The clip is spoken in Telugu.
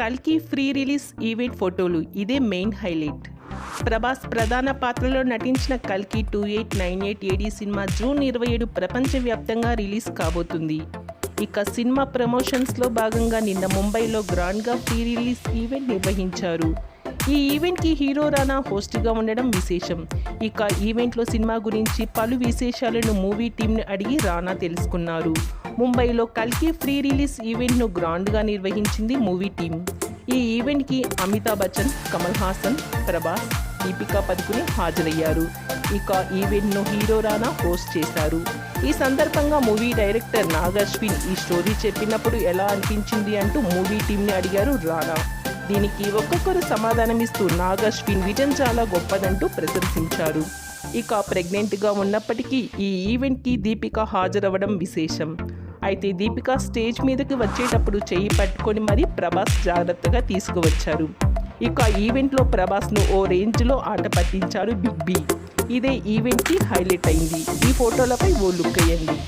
కల్కి ప్రీ రిలీజ్ ఈవెంట్ ఫోటోలు ఇదే మెయిన్ హైలైట్. ప్రభాస్ ప్రధాన పాత్రలో నటించిన కల్కి 2898 AD సినిమా జూన్ 27 ప్రపంచవ్యాప్తంగా రిలీజ్ కాబోతుంది. ఇక సినిమా ప్రమోషన్స్లో భాగంగా నిన్న ముంబైలో గ్రాండ్గా ప్రీ రిలీజ్ ఈవెంట్ నిర్వహించారు. ఈ ఈవెంట్కి హీరో రానా హోస్ట్గా ఉండడం విశేషం. ఇక ఈవెంట్లో సినిమా గురించి పలు విశేషాలను మూవీ టీంని అడిగి రానా తెలుసుకున్నారు. ముంబైలో కల్కి ప్రీ రిలీజ్ ఈవెంట్ను గ్రాండ్గా నిర్వహించింది మూవీ టీం. ఈ ఈవెంట్కి అమితాబ్ బచ్చన్, కమల్ హాసన్, ప్రభాస్, దీపికా పదుకునే హాజరయ్యారు. ఇక ఈవెంట్ను హీరో రానా హోస్ట్ చేశారు. ఈ సందర్భంగా మూవీ డైరెక్టర్ నాగ్ అశ్విన్ ఈ స్టోరీ చెప్పినప్పుడు ఎలా అనిపించింది అంటూ మూవీ టీంని అడిగారు రానా. దీనికి ఒక్కొక్కరు సమాధానమిస్తూ నాగ్ అశ్విన్ విజన్ చాలా గొప్పదంటూ ప్రశంసించారు. ఇక ప్రెగ్నెంట్గా ఉన్నప్పటికీ ఈ ఈవెంట్కి దీపిక హాజరవ్వడం విశేషం. అయితే దీపిక స్టేజ్ మీదకి వచ్చేటప్పుడు చెయ్యి పట్టుకొని మరీ ప్రభాస్ జాగ్రత్తగా తీసుకువచ్చారు. ఇక ఈవెంట్లో ప్రభాస్ను ఓ రేంజ్లో ఆట పట్టించారు బిగ్ బి. ఇదే ఈవెంట్కి హైలైట్ అయింది. ఈ ఫోటోలపై ఓ లుక్ అయ్యింది.